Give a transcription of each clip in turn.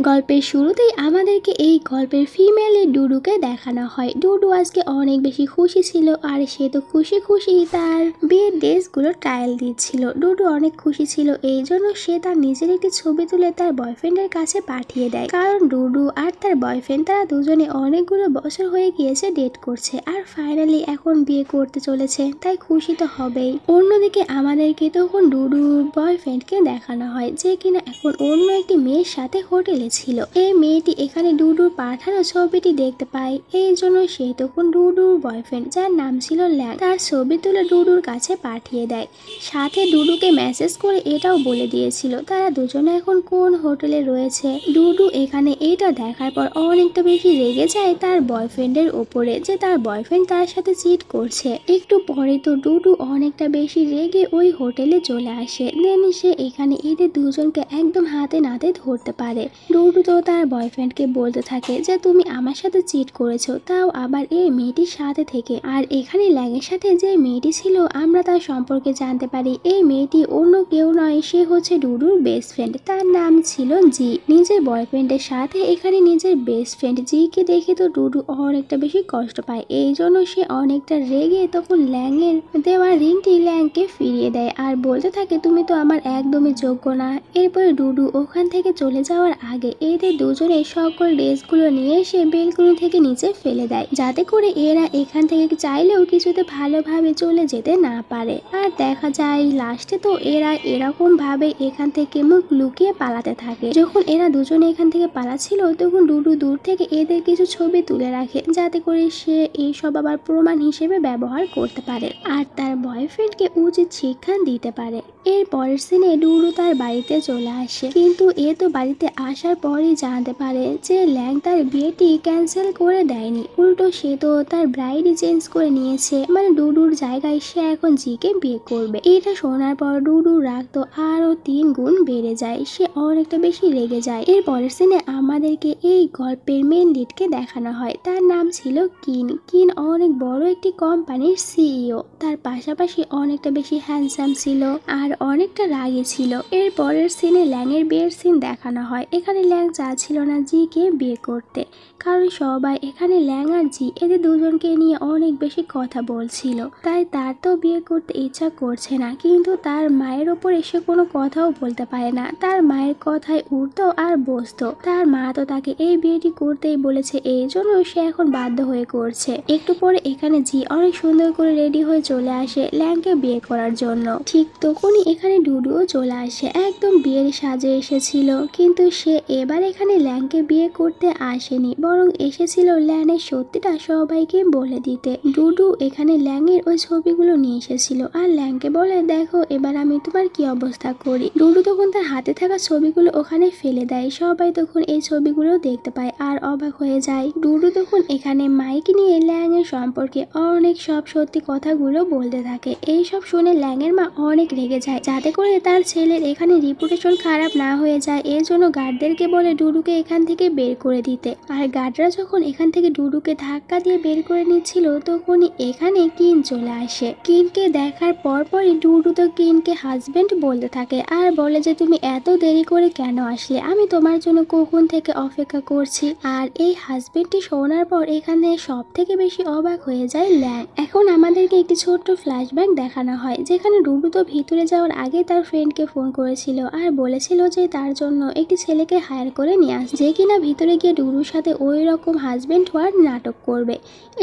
গল্পের শুরুতেই আমাদেরকে এই গল্পের ফিমেলে ডুডুকে দেখানো হয়। ডুডু আজকে অনেক বেশি খুশি ছিল, আর সে তো খুশি খুশি তার বিয়ের ড্রেসগুলো ট্রায়াল দিচ্ছিল। ডুডু অনেক খুশি ছিল, এই জন্য সে তার নিজের একটি ছবি তুলে তার বয়ফ্রেন্ডের কাছে পাঠিয়ে দেয়। কারণ ডুডু আর তার বয়ফ্রেন্ড তারা দুজনে অনেকগুলো বছর হয়ে গিয়েছে ডেট করছে, আর ফাইনালি এখন বিয়ে করতে চলেছে, তাই খুশি তো হবেই। অন্যদিকে আমাদেরকে তখন ডুডুর বয়ফ্রেন্ডকে দেখানো হয়, যে কিনা এখন অন্য একটি মেয়ের সাথে হোটেলে ছিল। এই মেয়েটি এখানে ডুডুর পাঠানো ছবিটি দেখতে পায়, এই জন্য সে তখন ডুডুর বয়ফ্রেন্ড, যার নাম ছিল ল্যাং, তার ছবি তুলে ডুডুর কাছে পাঠিয়ে দেয়। সাথে ডুডুকে মেসেজ করে এটাও বলে দিয়েছিল তারা দুজনে এখন কোন হোটেলে রয়েছে। ডুডু এখানে এটা দেখার পর অনেকটা বেশি রেগে যায় তার বয়ফ্রেন্ডের ওপরে, যে তার বয়ফ্রেন্ড তার সাথে চিট করছে। একটু পরে তো ডুডু অনেকটা বেশি রেগে ওই হোটেলে চলে আসে। দেন সে এখানে এদের দুজনকে একদম হাতে নাতে ধরতে পারে। ডুডু তো তার বয়ফ্রেন্ডকে বলতে থাকে যে তুমি আমার সাথে চিট করেছো, তাও আবার এই মেয়েটির সাথে থেকে। আর এখানে ল্যাংয়ের সাথে যে মেয়েটি ছিল আমরা তার সম্পর্কে জানতে পারি এই মেয়েটি অন্য কেউ নয়, সে হচ্ছে ডুডুর বেস্ট ফ্রেন্ড, তার নাম ছিল জি। নিজের বয়ফ্রেন্ডের সাথে এখানে নিজের বেস্ট ফ্রেন্ড জিকে দেখে তো ডুডু অনেকটা বেশি কষ্ট পায়, এই জন্য সে অনেকটা রেগে তখন ল্যাংয়ের দেওয়া রিংটি ল্যাংকে ফিরিয়ে দেয় আর বলতে থাকে তুমি তো আমার একদমই যোগ্য না। এরপরে ডুডু ওখান থেকে চলে যাওয়ার আগে এদের দুজনে সকল ড্রেসগুলো নিয়ে এসে বেলকনি থেকে নিচে ফেলে দেয়, যাতে করে এরা এখান থেকে চাইলেও কিছুতে ভালোভাবে চলে যেতে না পারে। আর দেখা যায় লাস্টে তো এরা এরকম ভাবে এখান থেকে মুখ লুকিয়ে পালাতে থাকে। যখন এরা দুজনে এখান থেকে পালাচ্ছিল তখন ডুডু দূর থেকে এদের কিছু ছবি তুলে রাখে, যাতে করে সে এইসব আবার প্রমাণ হিসেবে ব্যবহার করতে পারে আর তার বয়ফ্রেন্ডকে উচিত শিক্ষা দিতে পারে। এর পরের সিনে ডুডু তার বাড়িতে চলে আসে, কিন্তু এ তো বাড়িতে আসার পরই জানতে পারে যে ল্যাং তার বিয়েটি ক্যান্সেল করে দেয়নি, উল্টো সে তো তার ব্রাইডই চেঞ্জ করে নিয়েছে, মানে ডুডুর জায়গায় সে এখন জিকে বিয়ে করবে। এটা শোনার পর ডুডুর রাগ তো আরো 3 গুণ বেড়ে যায়, সে অনেকটা বেশি রেগে যায়। এর পরের সিনে আমাদেরকে এই গল্পের মেন লিডকে দেখানো হয়, তার নাম ছিল কিন। কিন অনেক বড় একটি কোম্পানির সিইও, তার পাশাপাশি অনেকটা বেশি হ্যান্ডসাম ছিল আর অনেকটা রাগী ছিল। এর পরের সিনে ল্যাংয়ের বিয়ের সিন দেখানো হয়। এখানে ল্যাং চাচ্ছিল না জিকে বিয়ে করতে, কারণ সবাই এখানে ল্যাং আর জি এদের দুজনকে নিয়ে অনেক বেশি কথা বলছিল, তাই তার তো বিয়ে করতে ইচ্ছা করছে না। কিন্তু তার মায়ের ওপর এসে কোনো কথাও বলতে পারে না, তার মায়ের কথায় উঠতো আর বসতো। তার মা তো তাকে এই বিয়েটি করতেই বলেছে, এই জন্য সে এখন বাধ্য হয়ে করছে। একটু পরে এখানে জি অনেক সুন্দর করে রেডি হয়ে চলে আসে ল্যাংকে বিয়ে করার জন্য। ঠিক তখনই এখানে ডুডুও চলে আসে, একদম বিয়ের সাজে এসেছিল, কিন্তু সে এবার এখানে ল্যাংকে বিয়ে করতে আসেনি, বরং এসেছিল ল্যাংয়ের সত্যিটা সবাইকে বলে দিতে। ডুডু এখানে ল্যাংয়ের ওই ছবিগুলো নিয়ে এসেছিল আর ল্যাংকে বলে দেখো এবার আমি তোমার কি অবস্থা করি। ডুডু তখন তার হাতে থাকা ছবিগুলো ওখানে ফেলে দেয়, সবাই তখন এই ছবিগুলো দেখতে পায় আর অবাক হয়ে যায়। ডুডু তখন এখানে মাইক নিয়ে ল্যাংয়ের সম্পর্কে অনেক সব সত্যি কথাগুলো বলতে থাকে। এই সব শুনে ল্যাংয়ের মা অনেক রেগে যায়, যাতে করে তার ছেলের এখানে রিপুটেশন খারাপ না হয়ে যায়, এর জন্য গার্ডদেরকে বলে ডুডুকে এখান থেকে বের করে দিতে। আর গার্ডরা যখন এখান থেকে ডুডুকে ধাক্কা দিয়ে বের করে নিচ্ছিল তখনই এখানে কিন চলে আসে। কিনকে দেখার পরপরই ডুডু তো কিনকে হাজবেন্ড বলতে থাকে আর বলে যে তুমি এত দেরি করে কেন আসলে, আমি তোমার জন্য কখন থেকে অপেক্ষা করছি। আর এই হাজবেন্ডটি শোনার পর এখানে সব থেকে বেশি অবাক হয়ে যায় ল্যাং। এখন আমাদেরকে একটি ছোট্ট ফ্ল্যাশব্যাক দেখানো হয়, যেখানে ডুডু তো ভিতরে যাওয়ার আগে তার ফ্রেন্ডকে ফোন করেছিল আর বলেছিল যে তার জন্য একটি ছেলেকে হায়ার করে নিয়ে আস, যে কিনা ভিতরে গিয়ে ডুডুর সাথে ওই রকম হাজবেন্ড হওয়ার নাটক করবে,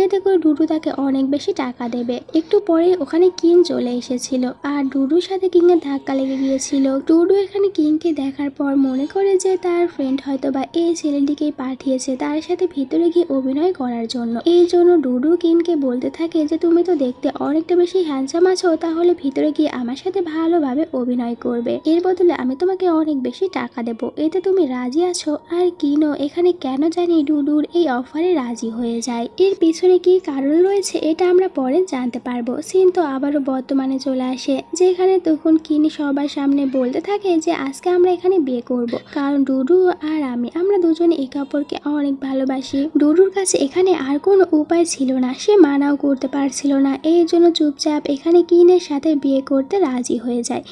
এতে করে ডুডু তাকে অনেক বেশি টাকা দেবে। একটু পরে ওখানে কিন চলে এসেছিল আর ডুডুর সাথে কিংয়ের ধাক্কা লেগে গিয়েছিল। ডুডু এখানে কিংকে দেখার পর মনে করে যে তার ফ্রেন্ড হয়তো বা এই ছেলেটিকেই পাঠিয়েছে তার সাথে ভিতরে গিয়ে অভিনয় করার জন্য। এই জন্য ডুডু কিনকে বলতে থাকে যে তুমি তো দেখতে অনেকটা বেশি হ্যান্ডসাম আছো, তাহলে ভিতরে গিয়ে আমার সাথে ভালোভাবে অভিনয় করবে, এর বদলে আমি তোমাকে অনেক বেশি টাকা দেবো, এতে তুমি রাজি আছো। আর কিনো এখানে কেন জানি ডুডুর এই অফারে রাজি হয়ে যায়। এর পিছনে কি কারণ রয়েছে এটা আমরা পরে জানতে পারবো। সিন তো আবারও বর্তমানে চলে আসে, যেখানে তখন কিনি সবার সামনে বলতে থাকে যে আজকে আমরা এখানে বিয়ে করব, কারণ ডুডু আর আমরা দুজনে একে অপরকে অনেক ভালোবাসি। ডুডুর কাছে এখানে আর কোনো উপায় ছিল না, সে মানাও করতে পারছিল না, এই জন্য চুপচাপ এখানে কিনের সাথে বিয়ে করতে রাজি হয়ে যায়।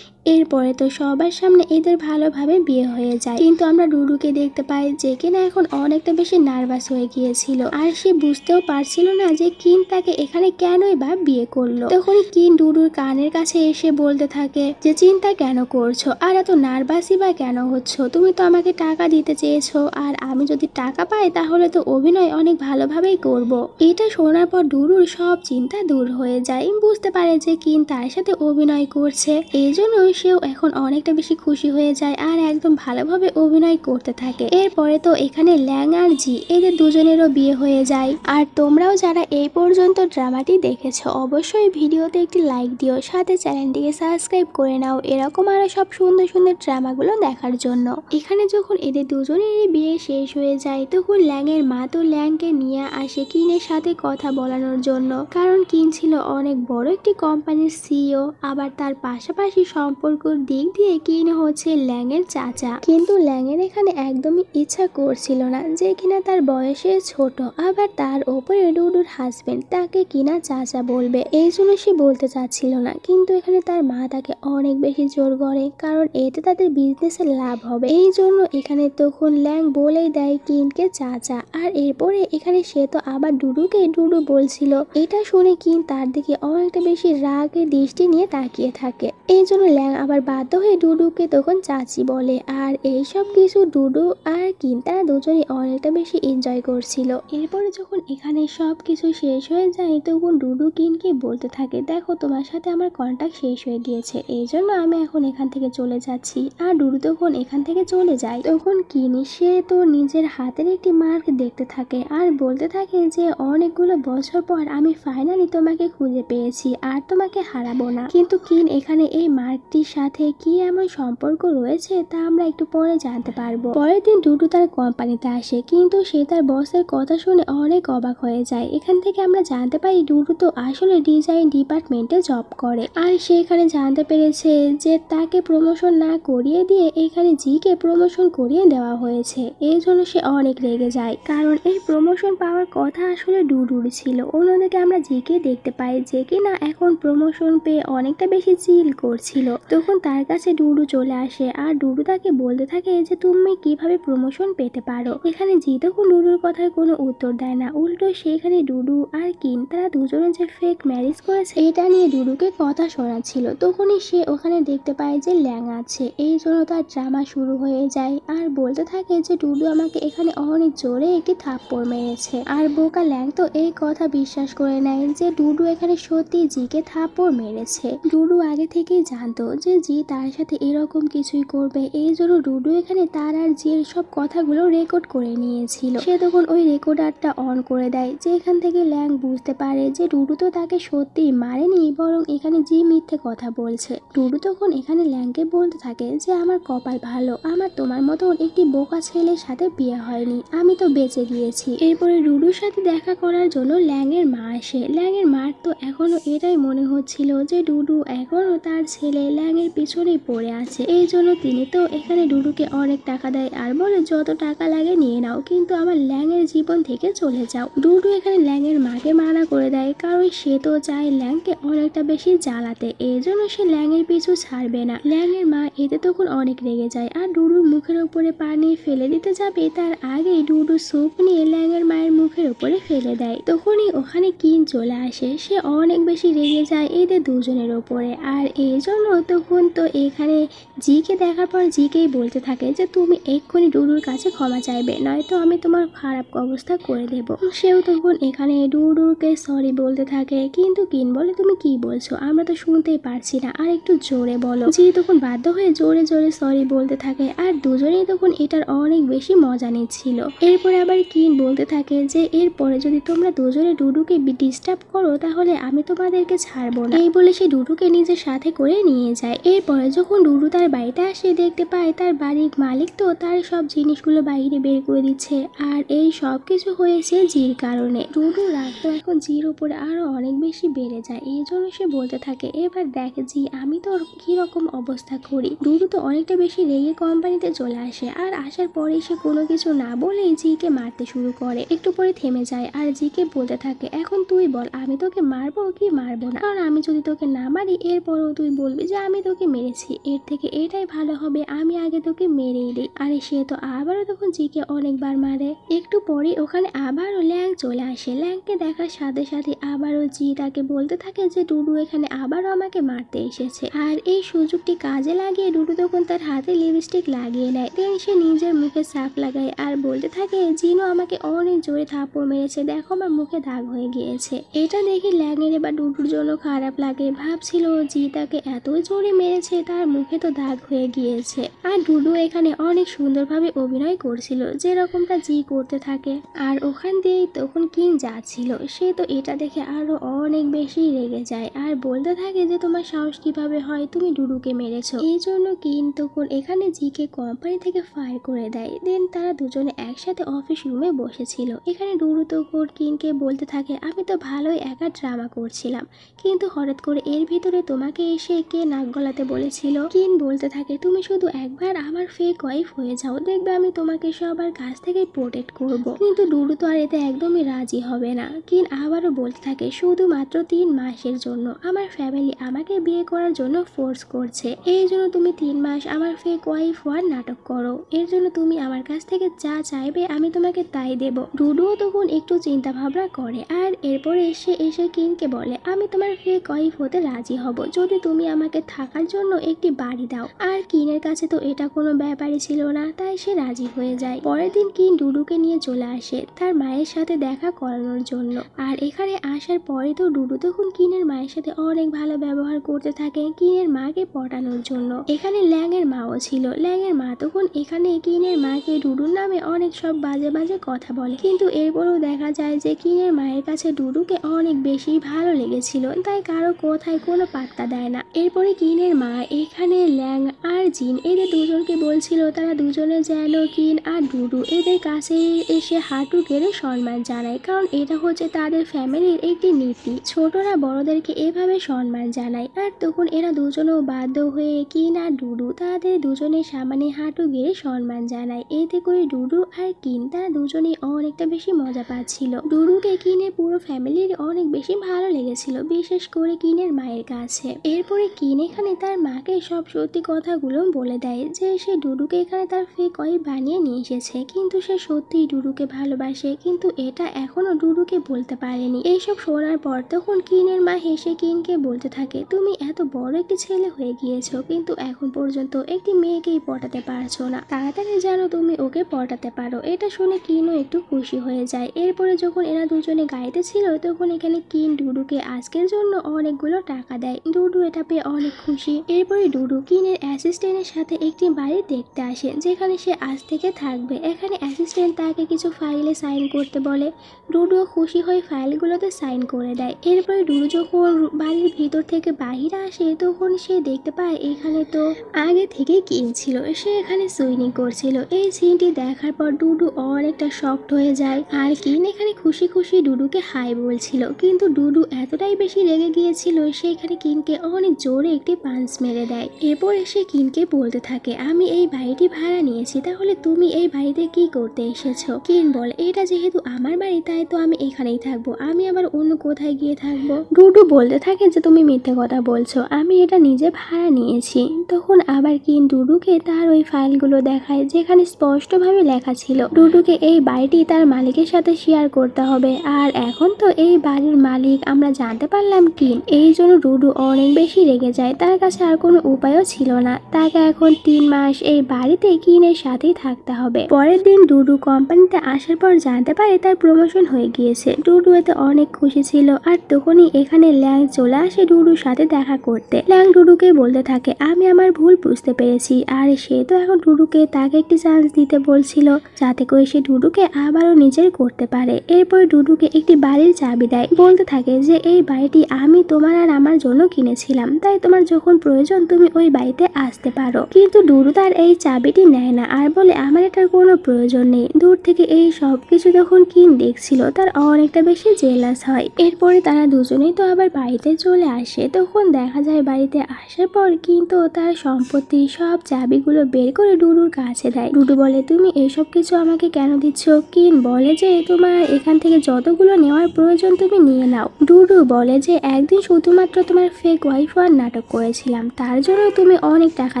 এরপরে তো সবার সামনে এদের ভালোভাবে বিয়ে হয়ে যায়, কিন্তু আমরা ডুডুকে দেখতে পাই যে কিনা এখন অনেকটা বেশি নার্ভাস হয়ে গিয়েছিল, আর সে বুঝতেও পারছিল না যে কিন তাকে এখানে কেনই বা বিয়ে করলো। তখনই কিন ডুডুর কানের কাছে এসে বলতে থাকে যে চিন্তা কেন করছো, আর এত নার্ভাসই বা কেন হচ্ছ, তুমি তো আমাকে টাকা দিতে চেয়েছো, আর আমি যদি টাকা পাই তাহলে তো অভিনয় অনেক ভালোভাবেই করব। এটা শোনার পর ডুডুর সব চিন্তা দূর হয়ে যায়, বুঝতে পারে যে কিন তার সাথে অভিনয় করছে, এই জন্য সেও এখন অনেকটা বেশি খুশি হয়ে যায় আর একদম ভালোভাবে অভিনয় করতে থাকে। এরপরে তো এখানে ল্যাং আর জি এদের দুজনেরও বিয়ে হয়ে যায়। আর তোমরাও যারা এই পর্যন্ত ড্রামাটি দেখেছো অবশ্যই ভিডিওতে একটি লাইক দিও, সাথে চ্যানেলটিকে সাবস্ক্রাইব করে নাও এরকম আরো সব সুন্দর সুন্দর ড্রামাগুলো দেখার জন্য। এখানে যখন এদের দুজনেরই বিয়ে শেষ হয়ে যায় তখন ল্যাংয়ের মা তো ল্যাংকে নিয়ে আসে কিনের সাথে কথা বলানোর জন্য, কারণ কিন ছিল অনেক বড় একটি কোম্পানির সিইও, আবার তার পাশাপাশি সম্পর্কের দিক দিয়ে কিন হচ্ছে ল্যাংয়ের চাচা। কিন্তু ল্যাংয়ের এখানে একদমই ইচ্ছা করছিল না যে কিনা তার বয়সে ছোট, আবার তার ওপরে ডুডুর হাজবেন্ড তাকে কিনা চাচা বলবে, এই জন্য সে বলতে চাচ্ছিল না। কিন্তু এখানে তার মা তাকে অনেক বেশি জোর করে, কারণ এতে তাদের বিজনেসে লাভ হবে, এই জন্য এখানে তখন ল্যাং বলেই দেয় কিনকে চাচা। আর এরপরে এখানে সে তো আবার ডুডুকে ডুডু বলছিল, এটা শুনে কিন তার দিকে অনেকটা বেশি রাগের দৃষ্টি নিয়ে তাকিয়ে থাকে, এই জন্য ল্যাং আবার বাধ্য হয়ে ডুডুকে তখন চাচি বলে। আর এই সব কিছু ডুডু আর কিন তারা দুজনে অনেকটা বেশি এনজয় করছিল। এরপরে যখন এখানে সব কিছু শেষ হয়ে যায় তখন ডুডু কিনকে বলতে থাকে, দেখো তোমার সাথে আমার কন্ট্যাক্ট শেষ হয়ে গিয়েছে, এই জন্য আমি এখন এখান থেকে চলে যাচ্ছি। আর ডুডু তখন এখান থেকে চলে যায়। তখন কিনি সে তো নিজের হাতের একটি মার্ক দেখতে থাকে আর বলতে থাকে যে অনেকগুলো বছর পর আমি ফাইনালি তোমাকে খুঁজে পেয়েছি আর তোমাকে হারাবো না। কিন্তু কিন এখানে এই মার্কটির সাথে কি এমন সম্পর্ক রয়েছে তা আমরা একটু পরে জানতে পারবো। পরের দিন ডুডু তার কোম্পানিতে আসে, কিন্তু সে তার বসের কথা শুনে অনেক অবাক হয়ে যায়। এখান থেকে আমরা জানতে পারি ডুডু তো আসলে ডিজাইন ডিপার্টমেন্টে জব করে, আর সে এখানে জানতে পেরেছে যে তাকে প্রমোশন না করিয়ে দিয়ে এখানে জিকে প্রমোশন করিয়ে দেওয়া হয়েছে, এই জন্য সে অনেক রেগে যায়, কারণ এই প্রমোশন পাওয়ার কথা আসলে ডুডুর ছিল। অন্যদিকে আমরা জিকে দেখতে পাই যে কিনা এখন প্রমোশন পেয়ে অনেকটা বেশি চিল করছিল। তখন তার কাছে ডুডু চলে আসে আর ডুডু তাকে বলতে থাকে যে তুমি কিভাবে প্রমোশন পেতে পারো। এখানে জি তখন ডুডুর কথার কোনো উত্তর দেয় না, উল্টো সেখানে ডুডু আর কিন তারা দুজনে যে ফেক ম্যারেজ করেছে এটা নিয়ে ডুডুকে কথা শোনাচ্ছিল। তখনই সে ওখানে দেখতে পায় যে ল্যাং আছে, এই জন্য তার ড্রামা শুরু হয়ে যায় আর বলতে থাকে যে ডুডু আমাকে এখানে অনেক জোরে একটি থাপ্পড় মেরেছে। আর বোকা ল্যাং তো এই কথা বিশ্বাস করে নেয় যে ডুডু এখানে সত্যি জিকে থাপ্পড় মেরেছে। ডুডু আগে থেকেই জানতো যে জি তার সাথে এরকম কিছুই করবে, এই জন্য ডুডু এখানে তার আর জির সব কথাগুলো রেকর্ড করে নিয়েছিল। সে তখন ওই রেকর্ডারটা অন করে দেয়, যে এখান থেকে ল্যাং বুঝতে পারে যে ডুডু তো তাকে সত্যি মারেনি, বরং এখানে জি মিথ্যে কথা বলছে। ডুডু তখন এখানে ল্যাংকে বলতে থাকে যে আমার কপাল ভালো, আমার তোমার মতন একটি বোকা ছেলের সাথে বিয়ে হয়নি, আমি তো বেঁচে গিয়েছি। এরপরে ডুডুর সাথে দেখা করার জন্য ল্যাংয়ের মা আসে। ল্যাংয়ের মার তো এখনো এটাই মনে হচ্ছিল যে ডুডু এখনো তার ছেলে ল্যাংয়ের পিছনেই পড়ে আছে, এই জন্য তিনি তো এখানে ডুডুকে অনেক টাকা দেয় আর বলে যত টাকা লাগে নিয়ে নাও, কিন্তু আমার ল্যাংয়ের জীবন থেকে চলে যাও। ডুডু এখানে ল্যাংয়ের মাকে মানা করে দেয়, কারণ সে তো চায় ল্যাংকে অনেকটা বেশি জ্বালাতে, এই জন্য সে ল্যাংয়ের পিছু ছাড়বে না। ল্যাংয়ের মা এতে তখন অনেক রেগে যায় আর ডুডুর মুখের উপরে পানি ফেলে দিতে যাবে তার আগেই ডুডু স্যুপ নিয়ে ল্যাংয়ের মায়ের মুখের উপরে ফেলে দেয়। তখনই ওখানে কিন চলে আসে, সে অনেক বেশি রেগে যায় এদের দুজনের ওপরে, আর এই জন্য তখন তো এখানে জিকে দেখার পর জিকেই বলতে থাকে যে তুমি এক্ষুনি ডুডুর কাছে ক্ষমা চাইবে, নয়তো আমি তোমার খারাপ অবস্থা করে দেব। সেও তখন এখানে ডুডুকে সরি বলতে থাকে, কিন্তু কিন বলে তুমি কি বলছো, আমরা তো শুনতেই পারছি না, আর একটু জোরে বলো। জি তখন বাধ্য হয়ে জোরে জোরে সরি বলতে থাকে, আর দুজনেই তখন এটার অনেক বেশি মজা নিচ্ছিল। এরপরে আবার কিন বলতে থাকে যে এরপরে যদি তোমরা দুজনে ডুডুকে ডিস্টার্ব করো তাহলে আমি তোমাদেরকে ছাড়বো না। এই বলে সে ডুডুকে নিজের সাথে করে নিয়ে যায়। এরপরে যখন ডুডু তার বাড়িতে আসে দেখতে পায় তার বাড়ির মালিক তো তার সব জিনিসগুলো বাইরে বের করে দিচ্ছে, আর এই সব কিছু হয়েছে জির কারণে। ডুডু রাগ তো এখন জির উপরে আরো অনেক বেশি বেড়ে যায়, এই জন্য সে বলতে থাকে এবার দেখ জি আমি তো কিরকম অবস্থা করি। ডুডু তো অনেকটা বেশি রেগে কোম্পানিতে চলে আসে, আর আসার পরে সে কোনো কিছু না বলেই জিকে মারতে শুরু করে। একটু পরে থেমে যায় আর জিকে বলতে থাকে এখন তুই বল আমি তোকে মারবো কি মারবো না, কারণ আমি যদি তোকে না মারি এরপরও তুই বলবি যে আমি তোকে মেরেছি, এর থেকে এটাই ভালো হবে আমি আগে তোকে মেরেই দিই। আরে সে তো আবারও তখন জিকে অনেকবার মারে। একটু পরে ওখানে আবারও ল্যাং চলে আসে। ল্যাংকে দেখার সাথে সাথে আবারও জি তাকে বলতে থাকে যে ডুডু এখানে আবারও আমাকে মারতে এসেছে। আর এই সুযোগটি কাজে লাগিয়ে ডুডু তখন তার হাতে লিপস্টিক লাগিয়ে নেয়। দেন সে নিজের মুখে সাফ লাগায় আর বলতে থাকে জিনও আমাকে অনেক জোরে থাপ্পড় মেরেছে, দেখো আমার মুখে দাগ হয়ে গিয়েছে। এটা দেখে ল্যাংয়ের এবার ডুডুর জন্য খারাপ লাগে। ভাবছিল জি তাকে এত জোরে মেরেছে, তার মুখে তো দাগ হয়ে গিয়েছে। আর ডুডু এখানে অনেক সুন্দরভাবে অভিনয় করছিল যেরকমটা জি করতে থাকে। আর ওখান দিয়েই তখন কিন যাচ্ছিল, সে তো এটা দেখে আরো অনেক বেশি রেগে যায় আর বলতে থাকে যে তোমার সাহস কিভাবে হয়, তুমি ডুডুকে মেরেছো। এই জন্য কিন তখন এখানে জিকে কোম্পানি থেকে ফায়ার করে দেয়। দেন তারা দুজনে একসাথে অফিস রুমে বসেছিল। এখানে ডুডু তখন কিনকে বলতে থাকে আমি তো ভালোই একা ড্রামা করছিলাম, কিন্তু হঠাৎ করে এর ভিতরে তোমাকে এসে কে নাক গলাতে বলেছিল। কিন বলতে থাকে তুমি শুধু একবার আমার ফেক ওয়াইফ হয়ে যাও, দেখবে আমি তোমাকে সবার কাছ থেকে প্রোটেক্ট করব। কিন্তু ডুডু তো আর এতে একদমই রাজি হবে না। কিন আবারও বলতে থাকে শুধুমাত্র 3 মাসের জন্য আমার ফ্যামিলি আমাকে বিয়ে করার জন্য ফোর্স করছে, এই জন্য তুমি 3 মাস আমার ফেক ওয়াইফ হওয়ার নাটক করো। এর জন্য তুমি আমার কাছ থেকে যা চাইবে আমি তোমাকে তাই দেব। ডুডুও তখন একটু চিন্তা ভাবনা করে আর এরপরে এসে কিনকে বলে আমি তোমার ফেক ওয়াইফ হতে রাজি হব যদি তুমি আমাকে থাকার জন্য একটি বাড়ি দাও। আর কিনের কাছে তো এটা কোনো ব্যাপারই ছিল না, তাই সে রাজি হয়ে যায়। পরের দিন কিন ডুডুকে নিয়ে চলে আসে তার মায়ের সাথে দেখা করানোর জন্য। আর এখানে আসার পরে তো ডুডু তখন কিনের মায়ের সাথে অনেক ভালো ব্যবহার করতে থাকে কিনের মাকে পটানোর জন্য। এখানে ল্যাংয়ের মাও ছিল। ল্যাংয়ের মা তখন এখানে কিনের মাকে ডুডুর নামে অনেক সব বাজে বাজে কথা বলে, কিন্তু এরপরেও দেখা যায় যে কিনের মায়ের কাছে ডুডুকে অনেক বেশি ভালো লেগেছিল, তাই কারো কথায় কোনো পাত্তা দেয় না। এরপরে কিনের মা এখানে ল্যাং আর জিন এদের দুজনকে বলছিল তারা দুজনে যেন কিন আর ডুডু এদের কাছে এসে হাঁটু গেড়ে সম্মান জানায়, কারণ এটা হচ্ছে তাদের ফ্যামিলির একটি নীতি, ছোটরা বড়দেরকে এভাবে সম্মান জানায়। আর তখন এরা দুজনেও বাধ্য হয়ে কিন আর ডুডু তাদের দুজনের সামনে হাঁটু গেড়ে সম্মান জানায়। এতে করে ডুডু আর কিন তারা দুজনেই অনেকটা বেশি মজা পাচ্ছিল। ডুডুকে কিনের পুরো ফ্যামিলির অনেক বেশি ভালো লেগেছিল, বিশেষ করে কিনের মায়ের কাছে। এরপরে কিন এখানে তার মাকে সব সত্যি কথাগুলো বলে দেয় যে সে ডুডুকে এখানে তার ফেক ওয়াইফ বানিয়ে নিয়ে এসেছে, কিন্তু সে সত্যিই ডুডুকে ভালোবাসে, কিন্তু এটা এখনো ডুডুকে বলতে পারেনি। এইসব শোনার পর তখন কিনের মা হেসে কিনকে বলতে থাকে তুমি এত বড় একটি ছেলে হয়ে গিয়েছো, কিন্তু এখন পর্যন্ত একটি মেয়েকেই পটাতে পারছো না, তাড়াতাড়ি যেন তুমি ওকে পটাতে পারো। এটা শুনে কিনও একটু খুশি হয়ে যায়। এরপরে যখন এরা দুজনে গাইতে ছিল তখন এখানে কিন ডুডুকে আজকের জন্য অনেকগুলো টাকা দেয়। ডুডু এটা পেয়ে অনেক খুশি। এরপরে ডুডু কিনের অ্যাসিস্ট্যান্টের সাথে একটি বাড়ি দেখতে আসে যেখানে সে আজ থেকে থাকবে। এখানে অ্যাসিস্ট্যান্ট তাকে কিছু ফাইলে সাইন করতে বলে, ডুডুও খুশি হয়ে ফাইলগুলোতে সাইন করে দেয়। এরপরে ডুডু যখন বাড়ির ভিতর থেকে বাহিরে আসে তখন সে দেখতে পায় এখানে তো আগে থেকে কিন ছিল, সে এখানে সুইমিং করছিল। এই সিনটি দেখার পর ডুডু অনেকটা শকড হয়ে যায়। আর কিন এখানে খুশি খুশি ডুডুকে হাই বলছিল, কিন্তু ডুডু এতটাই বেশি রেগে গিয়েছিল সে এখানে কিনকে অনেক জোরে একটি পাঞ্চ মেরে দেয়। এরপর এসে কিনকে বলতে থাকে আমি এই বাড়িটি ভাড়া নিয়েছি, তাহলে তুমি এই বাড়িতে কি করতে এসেছো? কিন বলে এটা যেহেতু আমার বাড়ি তাই তো আমি এখানেই থাকবো, আমি আবার অন্য কোথায় গিয়ে থাকবো? ডুডু বলতে থাকে যে তুমি মিথ্যে কথা বলছো, আমি এটা নিজে ভাড়া নিয়েছি। তখন আবার কিন ডুডুকে তার ওই ফাইলগুলো দেখায় যেখানে স্পষ্টভাবে লেখা ছিল ডুডুকে এই বাড়িটি তার মালিকের সাথে শেয়ার করতে হবে। আর এখন তো এই বাড়ির মালিক আমরা জানতে পারলাম কিন, এই জন্য ডুডু অনেক বেশি রেগে যায়। তার কাছে আর কোনো উপায়ও ছিল না, তাকে এখন 3 মাস এই বাড়িতে কিনের সাথেই থাকতে হবে। পরের দিন ডুডু কোম্পানিতে আসার পর জানতে পারে তার প্রমোশন হয়ে গিয়েছে। ডুডু এতে অনেক খুশি ছিল। আর তখনই এখানে ল্যাং চলে আসে ডুডুর সাথে দেখা করতে। ল্যাং ডুডুকে বলতে থাকে আমি আমার ভুল বুঝতে পেরেছি। আর সে তো এখন ডুডুকে তাকে একটি চান্স দিতে বলছিল যাতে করে সে ডুডুকে আবারও নিজের করতে পারে। এরপর ডুডুকে একটি বাড়ির চাবি দেয়, বলতে থাকে যে এই বাড়িটি আমি তোমার আর আমার জন্য কিনেছিলাম, তাই তোমার যখন প্রয়োজন তুমি ওই বাড়িতে আসতে পারো। কিন্তু ডুডু তার এই চাবিটি নেয় না আর বলে আমার এটার কোনো প্রয়োজন নেই। দূর থেকে এই সব কিছু যখন কিন দেখছিল তার অনেকটা বেশি জেলাস হয়। এরপরে তারা দুজনেই তো আবার বাড়িতে চলে আসে। তখন দেখা যায় বাড়িতে আসার পর কিন্তু তার সম্পত্তি সব চাবিগুলো বের করে ডুডুর কাছে দেয়। ডুডু বলে তুমি এসব কিছু আমাকে কেন দিচ্ছ? কিন বলে যে তোমার এখান থেকে যতগুলো নেওয়ার প্রয়োজন তুমি নিয়ে নাও। ডুডু বলে যে একদিন শুধুমাত্র তোমার ফেক ওয়াইফ আর নাটক করেছিলাম, তার জন্য তুমি অনেক টাকা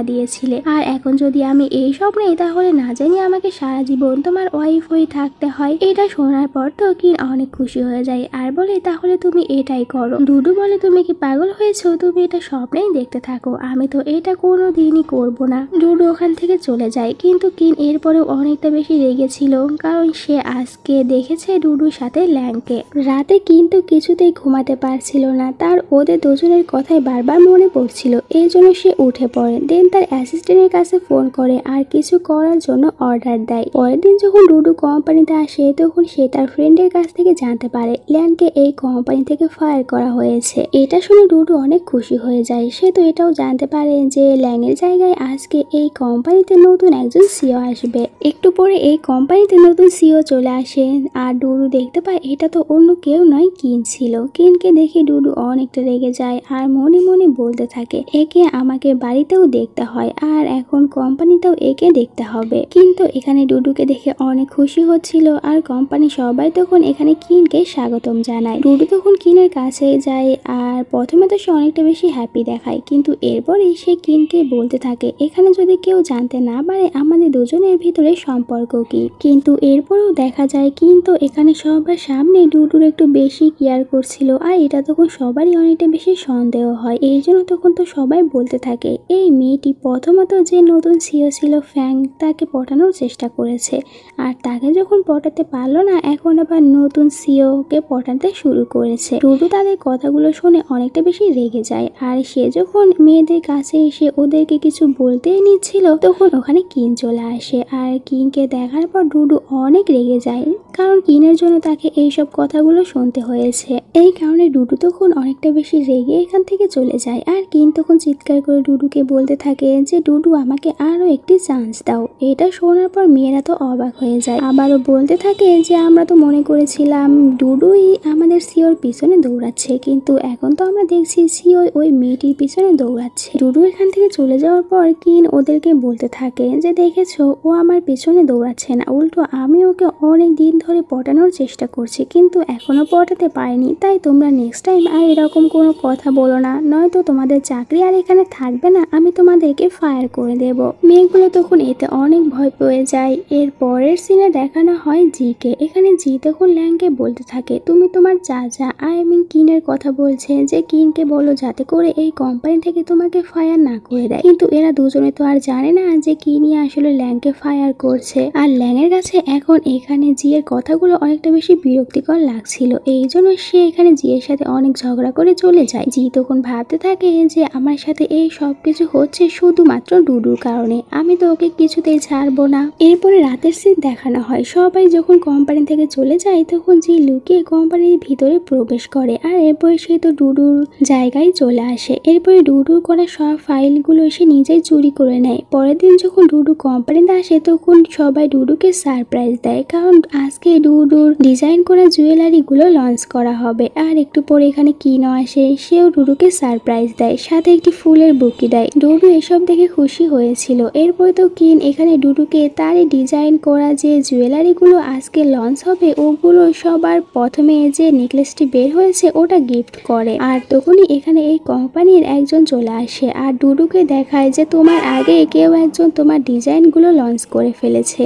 দিয়েছিলে, আর এখন যদি আমি এই সব নেই তাহলে না জানি আমাকে সারা জীবন তোমার ওয়াইফ হয়ে থাকতে হয়। এটা শোনার পর তো কিন অনেক খুশি হয়ে যায় আর বলে তাহলে তুমি এটাই করো। ডুডু বলে তুমি কি পাগল হয়েছো, তুমি এটা স্বপ্নেই দেখতে থাকো, আমি তো এটা কোনো দিনই করবো না। ডুডু ওখান থেকে চলে যায়, কিন্তু কিন এরপরেও অনেকটা বেশি রেগেছিল, কারণ সে আজকে দেখেছে ডুডুর সাথে ল্যাংকে। রাতে কিন্তু কিছুতেই ঘুমাতে পারছিল না, তার ওদের দুজনের কথাই বারবার মনে পড়ছিল, এই জন্য সে উঠে পড়ে। দেন তার অ্যাসিস্ট্যান্টের কাছে ফোন করে আর কিছু করার জন্য অর্ডার দেয়। পরের দিন যখন ডুডু কোম্পানিতে আসে তখন সে তার ফ্রেন্ডের কাছ থেকে জানতে পারে ল্যাংকে এই কোম্পানি থেকে ফায়ার করা হয়েছে। এটা শুনে ডুডু অনেক খুশি হয়ে যায়। সে তো এটাও জানতে পারে যে ল্যাংয়ের জায়গায় আজকে এই কোম্পানিতে নতুন একজন সিও আসবে। একটু পরে এই কোম্পানিতে নতুন সিও চলে আসে আর ডুডু দেখতে পায় এটা তো অন্য কেউ নয়, কিন ছিল। কিনকে দেখে ডুডু অনেকটা রেগে যায় আর মনে মনে বলতে থাকে একে আমাকে বাড়িতেও দেখতে হয় আর এখন কোম্পানিতেও একে দেখতে হবে। কিন্তু এখানে ডুডুকে দেখে অনেক খুশি হচ্ছিল আর কোম্পানি সবাই তখন এখানে কিনকে স্বাগতম জানায়। ডুডু তখন কিনের কাছে যায় আর প্রথমে তো সে অনেকটা বেশি হ্যাপি দেখায়, কিন্তু এরপরেই সে কিনকে বলতে থাকে এখানে যদি কেউ জানতে না পারে আমাদের দুজনের ভিতরে সম্পর্ক কি। কিন্তু এরপরেও দেখা যায় কিন্তু এখানে সবার সামনে ডুডুর একটু বেশি কেয়ার করছিল আর এটা তখন সবারই অনেকটা বেশি সন্দেহ হয়। এই জন্য তখন তো সবাই বলতে থাকে এই মেয়েটি প্রথমত যে নতুন সিও ছিল ফ্যাং তাকে পটানোর চেষ্টা করেছে, আর তাকে যখন পটাতে পারলো না এখন আবার নতুন সিও কে পটাতে শুরু করেছে। ডুডু তাদের কথাগুলো শুনে অনেকটা বেশি রেগে যায় আর সে যখন মেয়েদের কাছে এসে ওদেরকে কিছু বলতেই নিচ্ছিল তখন ওখানে কিন চলে আসে আর কিনকে দেখার পর ডুডু অনেক রেগে যায়, কারণ কিনের জন্য তাকে এইসব কথাগুলো শুনতে হয়েছে। এই কারণে ডুডু তখন অনেকটা বেশি রেগে এখান থেকে চলে যায় আর কিন তখন চিৎকার করে ডুডুকে বলতে থাকে যে ডুডু আমাকে আরো একটি চান্স দাও। এটা শোনার পর মেয়েরা তো অবাক হয়ে যায়, আবারও বলতে থাকে যে আমরা তো মনে করেছিলাম ডুডুই আমাদের সিওর পিছনে দৌড়াচ্ছে, কিন্তু এখন তো আমরা দেখছি সিও ওই মেয়েটির পিছনে দৌড়াচ্ছে। ডুডু এখান থেকে চলে যাওয়ার পর কিন ওদেরকে বলতে থাকে যে দেখেছো ও আমার পিছনে দৌড়াচ্ছে না, উল্টো আমি ওকে অনেক দিন ধরে পটানোর চেষ্টা করছি কিন্তু এখনো পটাতে পারিনি, তাই তোমরা নেক্সট টাইম আর এরকম কোনো কথা বলো না, নয়তো তোমাদের চাকরি আর এখানে থাকবে না, আমি তোমাদেরকে ফায়ার করে দেব। মেয়েগুলো তখন এতে অনেক ভয় পেয়ে যায়। এর পরের সিনে দেখানো হয় জিকে। এখানে জি তখন ল্যাংকে বলতে থাকে তুমি তোমার চাচা আই মিন কিনের কথা বলছে যে কিনকে বলো যাতে করে এই কোম্পানি থেকে তোমাকে ফায়ার না করে দেয়, কিন্তু এরা দুজনে তো আর জানে না যে কিনি আসলে ল্যাংকে ফায়ার করছে। আর ল্যাংয়ের কাছে এখন এখানে জি এর কথাগুলো অনেকটা বেশি বিরক্তিকর লাগছিল, এই জন্য সে এখানে জি এর সাথে অনেক ঝগড়া করে চলে যায়। জি তখন ভাবতে থাকে যে আমার সাথে এই সব কিছু হচ্ছে শুধুমাত্র ডুডুর কারণে, আমি তো ওকে কিছুতেই ছাড়বো না। এরপরে রাতের সিন দেখানো হয়, সবাই যখন কোম্পানি থেকে চলে যায় তখন জি লুকিয়ে কোম্পানির ভিতরে প্রবেশ করে আর এরপরে সে তো ডুডুর জায়গায় চলে আসে। এরপরে ডুডুর করা সব ফাইলগুলো সে নিজেই চুরি করে নেয়। পরের দিন যখন ডুডু কোম্পানিতে আসে তখন সবাই ডুডুকে সারপ্রাইজ দেয়, কারণ আজকে ডুডুর ডিজাইন করা জুয়েলারি গুলো লঞ্চ করা হবে। আর একটু পরে এখানে কিনো আসে, সেও ডুডুকে সারপ্রাইজ দেয়, সাথে একটি ফুলের বুকি দেয়। ডুডু এসব দেখে খুশি হয়েছিল। এরপরে তো কিন এখানে ডুডুকে তার ডিজাইন করা যে জুয়েলারি গুলো আজকে লঞ্চ হবে ওগুলো সবার প্রথমে যে নেকলেসটি বের হয়েছে ওটা গিফট করে। আর তখনই এখানে এই কোম্পানির একজন চলে আসে আর ডুডুকে দেখায় যে তোমার আগে কেউ একজন তোমার ডিজাইন গুলো লঞ্চ করে ফেলেছে,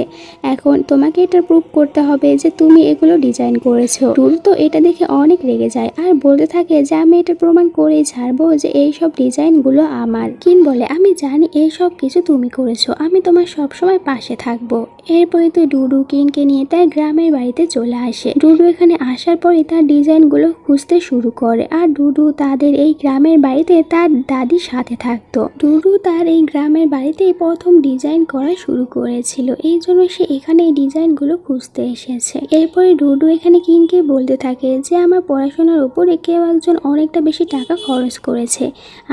এখন তোমাকে এটা প্রুভ করতে হবে যে তুমি এগুলো ডিজাইন করেছো। ডুডু তো এটা দেখে অনেক রেগে যায় আর বলতে থাকে যে আমি এটা প্রমাণ করেই ছাড়বো যে এই সব ডিজাইন গুলো আমার। কিন বলে আমি জানি এই সব কিছু তুমি করেছো, আমি তোমার সব সময় পাশে থাকবো। এরপরে তো ডুডু কিনকে নিয়ে তার গ্রামের বাড়িতে চলে আসে। ডুডু এখানে আসার পরে তার ডিজাইন গুলো খুঁজতে শুরু করে আর ডুডু তাদের এই গ্রামের বাড়িতে তার দাদির সাথে থাকতো। ডুডু তার এই গ্রামের বাড়িতে প্রথম ডিজাইন করা শুরু করেছিল, এই জন্য সে এখানে এই ডিজাইন গুলো খুঁজতে এসেছে। এরপরে ডুডু এখানে কিনকে বলতে থাকে যে আমার পড়াশোনার উপরে কেউ একজন অনেকটা বেশি টাকা খরচ করেছে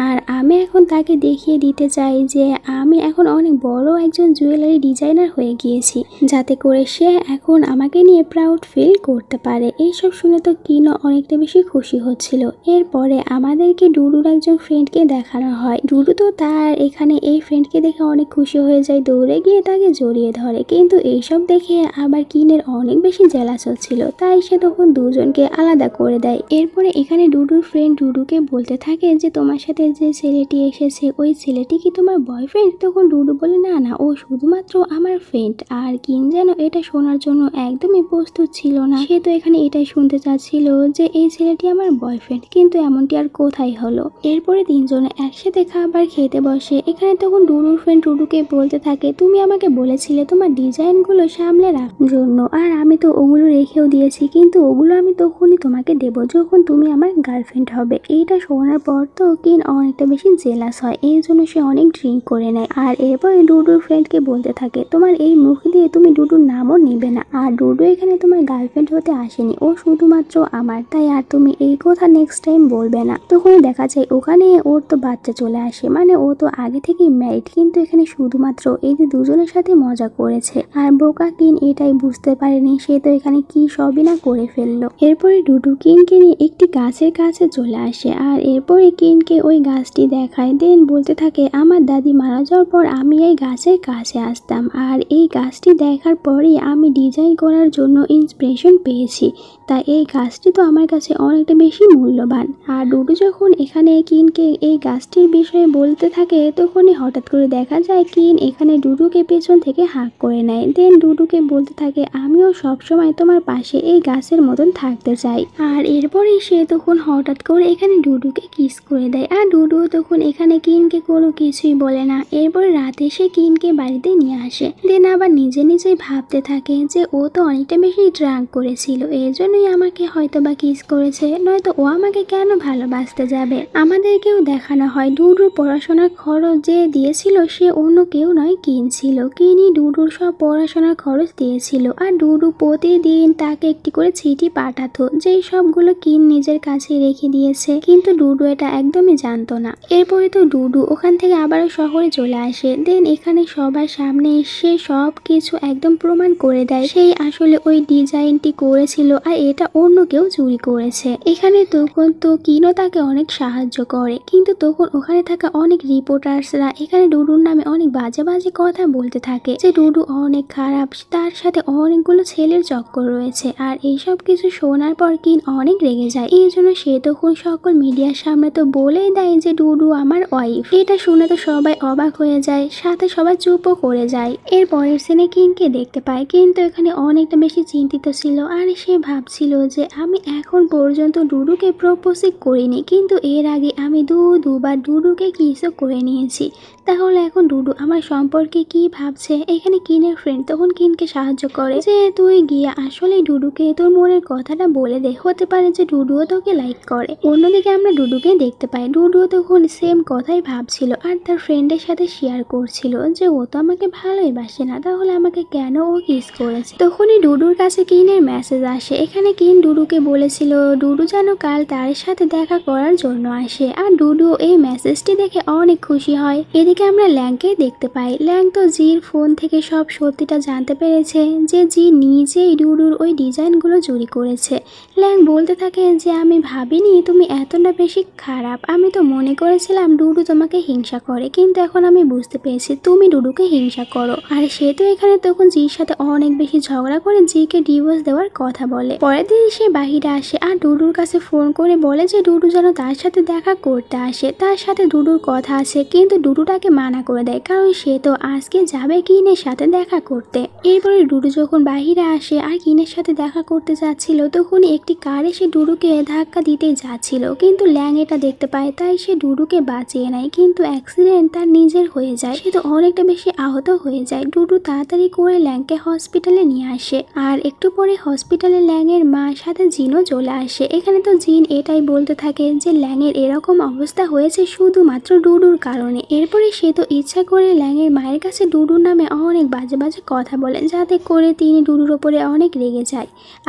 আর আমি এখন তাকে দেখিয়ে দিতে চাই যে আমি এখন অনেক বড় একজন জুয়েলারি ডিজাইনার হয়ে গিয়েছি, যাতে করে সে এখন আমাকে নিয়ে প্রাউড ফিল করতে পারে। এইসব শুনে তো কিনো অনেকটা বেশি খুশি হচ্ছিল। এরপরে আমাদেরকে ডুডুর একজন ফ্রেন্ডকে দেখানো হয়। ডুডু তো তার এখানে এই ফ্রেন্ডকে দেখে অনেক খুশি হয়ে যায়, দৌড়ে গিয়ে তাকে জড়িয়ে ধরে, কিন্তু এইসব দেখে আবার কিনের অনেক বেশি জেলাস হচ্ছিল, তাই সে তখন দুজনকে আলাদা করে দেয়। এরপরে এখানে ডুডুর ফ্রেন্ড ডুডুকে বলতে থাকে যে তোমার সাথে সাথে যে ছেলেটি এসেছে ওই ছেলেটি কি তোমার বয়ফ্রেন্ড? তখন ডুডু বলে না না, ও শুধুমাত্র আমার ফ্রেন্ড। আর কিন যেন এটা শোনার জন্য একদমই প্রস্তুত ছিল না। সে তো এখানে এটাই শুনতে চাচ্ছিল যে এই ছেলেটি আমার বয়ফ্রেন্ড, কিন্তু এমনটি আর কোথায় হলো। এরপরে তিনজনে একসাথে খাবার খেতে বসে। এখানে তখন ডুডুর ফ্রেন্ড ডুডুকে বলতে থাকে, তুমি আমাকে বলেছিলে তোমার ডিজাইনগুলো সামলে রাখার জন্য, আর আমি তো ওগুলো রেখেও দিয়েছি, কিন্তু ওগুলো আমি তখনই তোমাকে দেব যখন তুমি আমার গার্লফ্রেন্ড হবে। এইটা শোনার পর তো কিন অনেকটা বেশি জেলাস হয়, এই জন্য সে অনেক ড্রিঙ্ক করে নেয়। আর এরপরে ডুডুর ফ্রেন্ডকে বলতে থাকে, তোমার এই মুখ দিয়ে তুমি ডুডুর নামও নিবে না, আর ডুডু এখানে তোমার গার্লফ্রেন্ড হতে আসেনি, ও শুধুমাত্র আমার, তাই আর তুমি এই কথা নেক্সট টাইম বলবে না। তখন দেখা যায় ওখানে ওর তো বাচ্চা চলে আসে, মানে ও তো আগে থেকেই ম্যারিড, কিন্তু এখানে শুধুমাত্র এই যে দুজনের সাথে মজা করেছে। আর বোকা কিন এটাই বুঝতে পারেনি, সে তো এখানে কি সবই না করে ফেললো। এরপরে ডুডু কিনকে নিয়ে একটি গাছের কাছে চলে আসে, আর এরপরে কিনকে ওই গাছটি দেখায়। দেন বলতে থাকে, আমার দাদি মারা যাওয়ার পর আমি এই গাছের কাছে আসতাম, আর এই গাছটি দেখার পরেই আমি ডিজাইন করার জন্য ইন্সপিরেশন পেয়েছি, তাই এই গাছটি তো আমার কাছে অনেকটা বেশি মূল্যবান। আর ডুডু যখন এখানে কিনকে এই গাছটির বিষয়ে বলতে থাকে, তখনই হঠাৎ করে দেখা যায় কিন এখানে ডুডুকে পেছন থেকে হাঁক করে নেয়। দেন ডুডুকে বলতে থাকে, আমিও সবসময় তোমার পাশে এই গাছের মতন থাকতে চাই। আর এরপরে সে তখন হঠাৎ করে এখানে ডুডুকে কিস করে দেয়, আর ডুডু তখন এখানে কিনকে কোনো কিছুই বলে না। এরপরে রাতে সে কিনকে বাড়িতে নিয়ে আসে। দেন আবার নিজে নিজেই ভাবতে থাকে যে ও তো অনেকটা বেশি ড্রাঙ্ক করেছিল, এর জন্যই আমাকে হয়তো বা কিস করেছে, নয়তো ও আমাকে কেন ভালোবাসতে যাবে। আমাদেরকেও দেখানো হয় ডুডুর পড়াশোনার খরচ যে দিয়েছিল সে অন্য কেউ নয়, কিন ছিল। কিনই ডুডুর সব পড়াশোনার খরচ দিয়েছিল, আর ডুডু প্রতিদিন তাকে একটি করে চিঠি পাঠাতো, যেই সবগুলো কিন নিজের কাছে রেখে দিয়েছে, কিন্তু ডুডু এটা একদমই জানতো না। এরপরে তো ডুডু ওখান থেকে আবারও শহরে চলে আসে। দেন এখানে সবার সামনে এসে সব কিছু একদম প্রমাণ করে দেয় সেই আসলে ওই ডিজাইনটি করেছিল, আর এটা অন্য কেউ চুরি করেছে। এখানে তখন তো কিনও তাকে অনেক সাহায্য করে, কিন্তু তখন ওখানে থাকা অনেক রিপোর্টার্সরা এখানে ডুডুর নামে অনেক বাজে বাজে কথা বলতে থাকে, যে ডুডু অনেক খারাপ, তার সাথে অনেকগুলো ছেলের চক্কর রয়েছে। আর এইসব কিছু শোনার পর কিন অনেক রেগে যায়, এই জন্য সে তখন সকল মিডিয়ার সামনে তো বলেই দেয় যে ডুডু আমার ওয়াইফ। এটা শুনে তো সবাই অবাক হয়ে যায়, সাথে সবাই চুপও করে যায়। এর পরের সিনে কিনকে দেখতে পায়, কিন্তু এখানে অনেকটা বেশি চিন্তিত ছিল, আর সে ভাবছিল যে আমি এখন পর্যন্ত ডুডুকে প্রপোজই করিনি, কিন্তু এর আগে আমি দুবার ডুডুকে কিসও করে নিয়েছি, তাহলে এখন ডুডু আমার সম্পর্কে কি ভাবছে। এখানে কিনের ফ্রেন্ড তখন কিনকে সাহায্য করে, যে তুই গিয়ে আসলে ডুডুকে তোর মনের কথাটা বলে দে, হতে পারে যে ডুডুও তোকে লাইক করে। অন্যদিকে আমরা ডুডুকে দেখতে পাই, ডুডুও তখন সেম কথাই ভাবছিল, আর তার ফ্রেন্ডের সাথে শেয়ার করছিল যে ও তো আমাকে ভালোই বাসে না, তাহলে আমাকে কেন ও কিস করেছে। তখনই ডুডুর কাছে কিনের মেসেজ আসে। এখানে কিন ডুডুকে বলেছিল ডুডু যেন কাল তার সাথে দেখা করার জন্য আসে, আর ডুডু এই মেসেজটি দেখে অনেক খুশি হয়। এদিকে আমরা ল্যাংকে দেখতে পাই, ল্যাং তো জির ফোন থেকে সব সত্যিটা জানতে পেরেছে যে জি নিজেই ডুডুর ওই ডিজাইনগুলো চুরি করেছে। ল্যাং বলতে থাকে যে আমি ভাবিনি তুমি এতটা বেশি খারাপ, আমি তো মনে করেছিলাম ডুডু তোমাকে হিংসা করে, কিন্তু এখন আমি বুঝতে পেরেছি তুমি ডুডুকে হিংসা করো। আর সে তো এখানে তখন জির সাথে অনেক বেশি ঝগড়া করে জিকে ডিভোর্স দেওয়ার কথা বলে। পরের দিন সে বাহিরে আসে, আর ডুডুর কাছে ফোন করে বলে যে ডুডু যেন তার সাথে দেখা করতে আসে, তার সাথে ডুডুর কথা আছে, কিন্তু ডুডু তাকে মানা করে দেয়, কারণ সে তো আজকে যাবে কিনের সাথে দেখা করতে। এরপরে ডুডু যখন বাহিরে আসে আর কিনের সাথে দেখা করতে যাচ্ছিল, তখন একটি কার এসে ডুডুকে ধাক্কা দিতে যাচ্ছিল, কিন্তু ল্যাং এটা দেখতে পায়, তাই সে ডুডুকে বাঁচিয়ে নেয়, কিন্তু অ্যাক্সিডেন্ট তার নিজের হয়ে যায়, সে তো অনেকটা বেশি আহত হয়ে যায়। ডুডু তাড়াতাড়ি করে ল্যাংকে হসপিটালে নিয়ে আসে, আর একটু পরে হসপিটালে ল্যাংয়ের মার সাথে জিনও চলে আসে। এখানে তো জিন এটাই বলতে থাকে যে ল্যাংয়ের এরকম অবস্থা হয়েছে শুধুমাত্র ডুডুর কারণে। এরপরে সে তো ইচ্ছা করে ল্যাংয়ের মায়ের কাছে ডুডুর নামে অনেক বাজে বাজে কথা বলে, যাতে করে তিনি ডুডুর ওপরে অনেক রেগে যায়।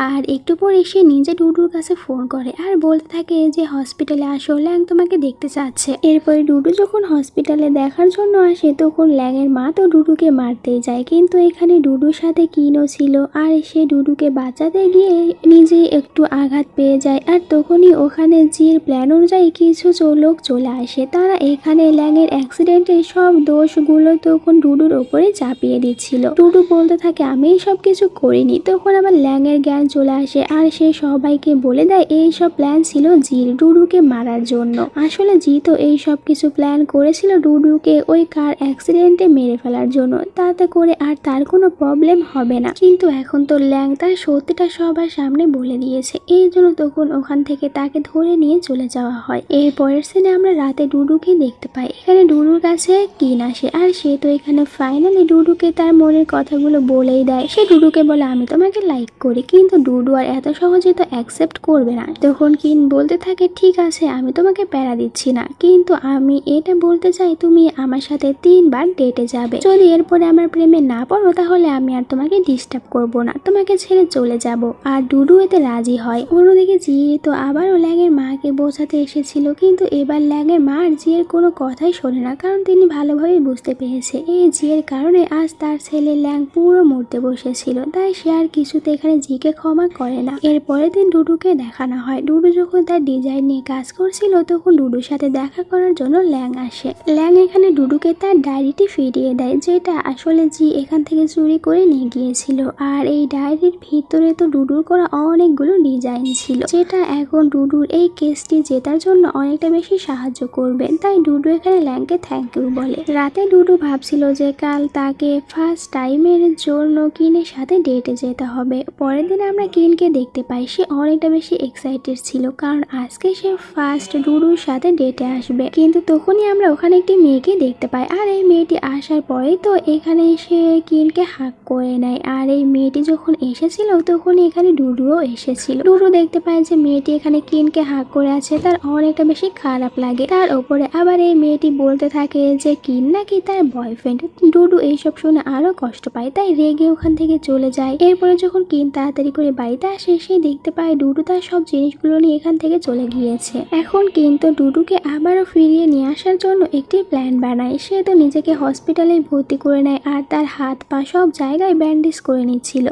আর একটু পরে সে নিজে ডুডুর কাছে ফোন করে আর বলতে থাকে যে হসপিটালে আসো, ল্যাং তোমাকে দেখতে চাচ্ছে। এরপরে ডুডু যখন হসপিটালে দেখার জন্য আসে, তখন ল্যাংয়ের মা তো ডুডুকে মারতেই যায়, কিন্তু এখানে ডুডুর সাথে কিনও ছিল, আর সে ডুডুকে বাঁচাতে গিয়ে নিজে একটু আঘাত পেয়ে যায়। আর তখনই ওখানে জির প্ল্যান অনুযায়ী কিছু লোক চলে আসে, তারা এখানে ল্যাংয়ের অ্যাক্সিডেন্টের সব দোষগুলো তখন ডুডুর ওপরে চাপিয়ে দিচ্ছিল। ডুডু বলতে থাকে আমি সব কিছু করিনি। তখন আবার ল্যাংয়ের জ্ঞান চলে আসে, আর সে সবাইকে বলে দেয় এই সব প্ল্যান ছিল জির ডুডুকে মারার জন্য। আর আসলে জি তো এই সব কিছু প্ল্যান করেছিল ডুডুকে ওই কার অ্যাক্সিডেন্টে মেরে ফেলার জন্য, তাতে করে আর তার কোনো প্রবলেম হবে না। কিন্তু এখন তো ল্যাং তার সত্যিটা সবার সামনে বলে দিয়েছে, এই জন্য তখন ওখান থেকে তাকে ধরে নিয়ে চলে যাওয়া হয়। এর পরের সিনে আমরা রাতে ডুডুকে দেখতে পাই। এখানে ডুডুর কাছে কিন আসে আর সে তো এখানে ফাইনালি ডুডুকে তার মনের কথাগুলো বলেই দেয়। সে ডুডুকে বলে আমি তোমাকে লাইক করি, কিন্তু ডুডু আর এত সহজে তো অ্যাকসেপ্ট করবে না। তখন কিন বলতে থাকে ঠিক আছে আমি তোমাকে প্যারা দিচ্ছি না, কিন্তু আমি এটা বলতে চাই তুমি আমার সাথে 3 বার ডেটে যাবে। যদি এরপরে আমার প্রেমে না পড়ো তাহলে আমি আর তোমাকে ডিস্টার্ব করব না, তোমাকে ছেড়ে চলে যাব। আর ডুডু এতে রাজি হয়। অন্যদিকে জি তো আবারও ল্যাংয়ের মাকে বোঝাতে এসেছিল, কিন্তু এবার ল্যাংয়ের মা আর জিয়ের কোনো কথাই শোনে না, কারণ তিনি ভালোভাবে বুঝতে পেরেছে এই জিয়ের কারণে আজ তার ছেলে ল্যাং পুরো মরতে বসেছিল, তাই সে আর কিছুতে এখানে জিকে ক্ষমা করে না। এরপরের দিন ডুডুকে দেখানো হয়। ডুডু যখন তার ডিজাইন নিয়ে কাজ করছিল তখন ডুডুর সাথে দেখা করার জন্য ল্যাং আসে। ল্যাং এখানে ডুডুকে তার ডায়েরিটি ফিরিয়ে দেয়, যেটা আসলে জি এখান থেকে চুরি করে নিয়ে গিয়েছিল। আর এই ডায়েরির ভিতরে তো ডুডুর করা অনেকগুলো ডিজাইন ছিল, যেটা এখন ডুডুর এই কেসটি জেতার জন্য অনেকটা বেশি সাহায্য করবে। তাই ডুডু এখানে ল্যাংকে থ্যাংক ইউ বলে। রাতে ডুডু ভাবছিল যে কাল তাকে ফার্স্ট টাইমের জন্য কিনের সাথে ডেটে যেতে হবে। পরের দিন আমরা কিনকে দেখতে পাই, সে অনেকটা বেশি এক্সাইটেড ছিল, কারণ আজকে সে ফার্স্ট ডুডুর সাথে ডেটে আসবে। কিন্তু তখনই আমরা ওখানে একটি মেয়েকে দেখতে পাই, আর এই মেয়েটি আসার পরেই তো এখানে সে কিনকে হাক করে নেয়। আর এই মেয়েটি যখন এসেছিল তখন এখানে ডুডুও এসেছিল। ডুডু দেখতে পায় যে মেয়েটি এখানে কিনকে হাক করে আছে, তার অনেকটা বেশি খারাপ লাগে। তার উপরে আবার এই মেয়েটি বলতে থাকে যে কিন নাকি তার বয়ফ্রেন্ড। ডুডু এইসব শুনে আরো কষ্ট পায়, তাই রেগে ওখান থেকে চলে যায়। এরপরে যখন কিন তাড়াতাড়ি করে বাড়িতে আসে সে দেখতে পায় ডুডু তার সব জিনিসগুলো নিয়ে এখান থেকে চলে গিয়েছে। এখন কিন্তু ডুডুকে আবারও ফিরিয়ে নিয়ে আসার জন্য একটি প্ল্যান বানায়। সে তো নিজেকে হসপিটালে ভর্তি করে নেয় আর তার হাত পা সব জায়গায় ব্যান্ডেজ করে নিচ্ছিল।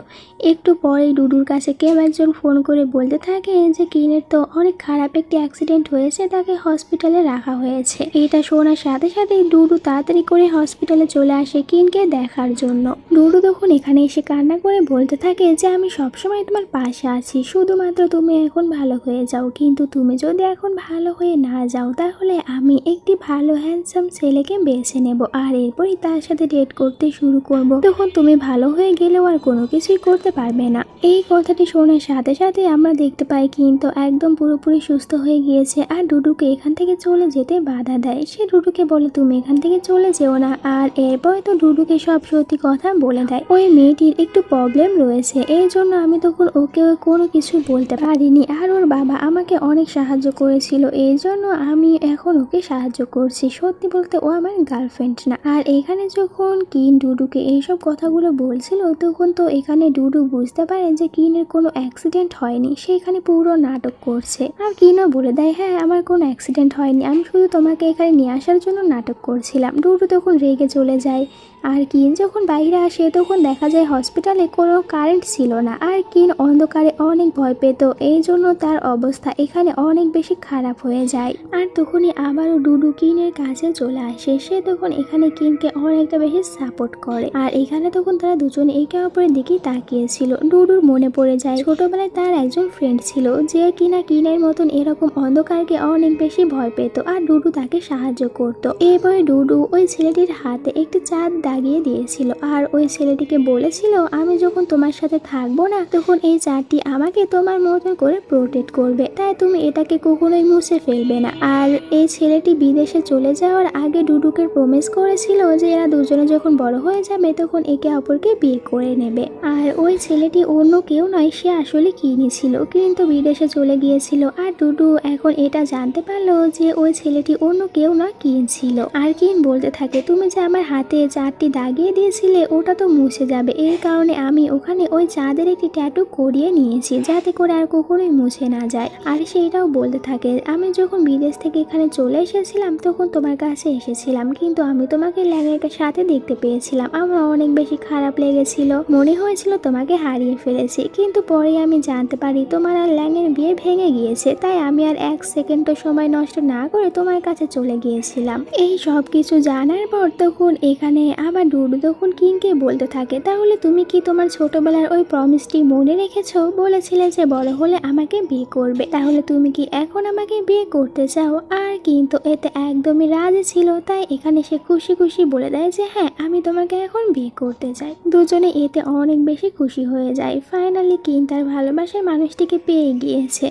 একটু পরেই ডুডুর কাছে কেউ একজন ফোন করে বলতে থাকে যে কিনের তো অনেক খারাপ একটি অ্যাক্সিডেন্ট হয়েছে, তাকে হসপিটালে রাখা হয়েছে। এটা শোনার সাথে সাথে ডুডু তাড়াতাড়ি করে হসপিটালে চলে আসে কিনকে দেখার জন্য। ডুডু তখন এখানে এসে কান্না করে বলতে থাকে যে আমি সবসময় তোমার পাশে আছি, শুধুমাত্র তুমি এখন ভালো হয়ে যাও। কিন্তু তুমি যদি এখন ভালো হয়ে না যাও তাহলে আমি একটি ভালো হ্যান্ডসাম ছেলেকে বেছে নেব, আর এরপরই তার সাথে ডেট করতে শুরু করব। তখন তুমি ভালো হয়ে গেলেও আর কোনো কিছুই করতে পারবে না। এই কথাটি শোনার সাথে সাথে আমরা দেখতে পাই কিন্তু একদম পুরোপুরি সুস্থ হয়ে গিয়েছে আর ডুডুকে এখান থেকে চলে যেতে বাধা দেয়। সে ডুডুকে বলে তুমি এখান থেকে চলে যেও না। আর এরপর তো ডুডুকে সব সত্যি কথা বলে দেয়। ওই মেয়েটির একটু প্রবলেম রয়েছে, এই জন্য আমি তখন ওকে কোনো কিছু বলতে পারিনি। আর ওর বাবা আমাকে অনেক সাহায্য করেছিল, এই জন্য আমি এখন ওকে সাহায্য করছি। সত্যি বলতে ও আমার গার্লফ্রেন্ড না। আর এখানে যখন কিন ডুডুকে এইসব কথাগুলো বলছিল তখন তো এখানে ডুডু বুঝতে পারে যে কিনের কোনো অ্যাক্সিডেন্ট হয়নি, সে এখানে পুরো নাটক করছে। আর কিনও বলে দেয় হ্যাঁ আমার কোনো অ্যাক্সিডেন্ট হয়নি, আমি শুধু তোমাকে এখানে নিয়ে আসার জন্য নাটক করছিলাম। ডুডু তখন রেগে চলে যায়। আর কিন যখন বাইরে আসে তখন দেখা যায় হসপিটালে কোনো কারেন্ট ছিল না, আর কিন অন্ধকারে অনেক ভয় পেত, এই জন্য তার অবস্থা এখানে অনেক বেশি খারাপ হয়ে যায়। আর তখনই আবারও ডুডু কিনের কাছে চলে আসে। সে তখন এখানে কিনকে অনেকটা বেশি সাপোর্ট করে। আর এখানে তখন তারা দুজনে একে অপরের দিকেই তাকিয়েছিল। ডুডুর মনে পড়ে যায় ছোটবেলায় তার একজন ফ্রেন্ড ছিল যে কিনা কিনের মতন এরকম অন্ধকারকে অনেক বেশি ভয় পেত, আর ডুডু তাকে সাহায্য করত। এরপরে ডুডু ওই ছেলেটির হাতে একটি চাঁদ দাগিয়ে দিয়েছিল, আর ওই ছেলেটিকে বলেছিল আমি যখন তোমার সাথে থাকবো না তখন এই চাঁদটি আমাকে তোমার মতন করে প্রোটেক্ট করবে, তাই তুমি এটাকে কখনোই মুছে ফেলবে না। আর এই ছেলেটি বিদেশে চলে যাওয়ার আগে ডুডুকে প্রমিস করেছিল যে এরা দুজনে যখন বড় হয়ে যাবে তখন একে অপরকে বিয়ে করে নেবে। আর ওই ছেলেটি অন্য কেউ নয়, সে আসলে কিনি ছিল, কিন্তু বিদেশে চলে গিয়েছিল। আর ডুডু এখন এটা জানতে পারলো যে ওই ছেলেটি অন্য কেউ নয় কিন ছিল। আর কিন বলতে থাকে তুমি যে আমার হাতে চাঁদটি দাগিয়ে দিয়েছিলে ওটা তো মুছে যাবে, এই কারণে আমি ওখানে ওই চাঁদের একটি ট্যাটু করিয়ে নিয়েছি যাতে করে আর কখনোই মুছে না যায়। আর সেইটাও বলতে থাকে আমি যখন বিদেশ থেকে এখানে চলে এসেছিলাম তখন তোমার কাছে এসেছিলাম, কিন্তু আমি তোমাকে ল্যাংয়ের সাথে দেখতে পেয়েছিলাম, আমার অনেক বেশি খারাপ লেগেছিল, মনে হয়েছিল তোমাকে হারিয়ে ফেলেছি। কিন্তু পরে আমি জানতে পারি তোমার আর ল্যাংয়ের বিয়ে ভেঙে গিয়েছে, তাই আমি আর 1 সেকেন্ডও সময় নষ্ট না করে তোমার কাছে চলে গিয়েছিলাম। এই সব কিছু জানার পর তখন এখানে আবার ডুডু তখন কিনকে বলতে থাকে, তাহলে তুমি কি তোমার ছোটবেলার ওই প্রমিসটি মনে রেখেছো? বলেছিলে যে বড় হলে আমাকে বিয়ে করবে, তাহলে তুমি কি এখন আমাকে বিয়ে করতে চাও? আর কিন্তু এতে একদমই রাজি ছিল, তাই এখানে সে খুশি খুশি বলে দেয় যে হ্যাঁ, আমি তোমাকে এখন বিয়ে করতে চাই। দুজনে এতে অনেক বেশি খুশি হয়ে যায়। ফাইনালি কিন তার ভালোবাসার মানুষটিকে পেয়ে গিয়েছে।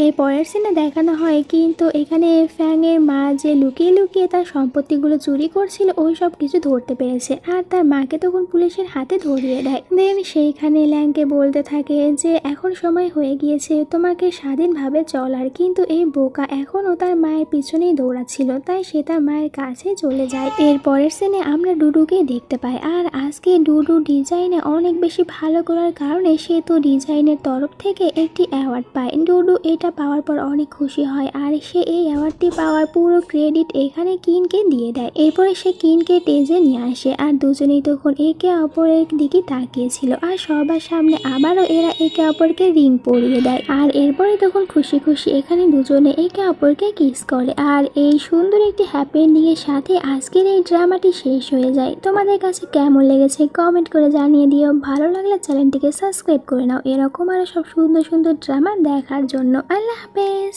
এর পরের সিনে দেখানো হয় কিন্তু এখানে ফ্যাংয়ের মা যে লুকিয়ে লুকিয়ে তার সম্পত্তিগুলো চুরি করছিল ওই সব কিছু ধরতে পেরেছে, আর তার মাকে তখন পুলিশের হাতে ধরিয়ে দেয়। দেন সেইখানে ল্যাংকে বলতে থাকে যে এখন সময় হয়ে গিয়েছে তোমাকে স্বাধীনভাবে চলার, কিন্তু এই বোকা এখনও তার মায়ের পিছনেই দৌড়াচ্ছিল, তাই সে তার মায়ের কাছে চলে যায়। এর পরের সিনে আমরা ডুডুকে দেখতে পাই, আর আজকে ডুডু ডিজাইনে অনেক বেশি ভালো করার কারণে সে তো ডিজাইনের তরফ থেকে একটি অ্যাওয়ার্ড পায়। ডুডু এটা পাওয়ার পর অনেক খুশি হয়, আর সে এই অ্যাওয়ার্ডটি পাওয়ার পুরো ক্রেডিট এখানে কিনকে দিয়ে দেয়। এরপরে সে কিনকে টেজে নিয়ে আসে, আর দুজনেই তখন একে অপরের দিকে তাকিয়েছিল, আর সবার সামনে আবারও এরা একে অপরকে রিং পরিয়ে দেয়। আর এরপরে তখন খুশি খুশি এখানে দুজনে একে অপরকে কিস করে, আর এই সুন্দর একটি হ্যাপি এন্ডিং এর সাথে আজকের এই ড্রামাটি শেষ হয়ে যায়। তোমাদের কাছে কেমন লেগেছে কমেন্ট করে জানিয়ে দিও। ভালো লাগলে চ্যানেলটিকে সাবস্ক্রাইব করে নাও এরকম আরো সব সুন্দর সুন্দর ড্রামা দেখার জন্য। আল্লাহ হাফেজ।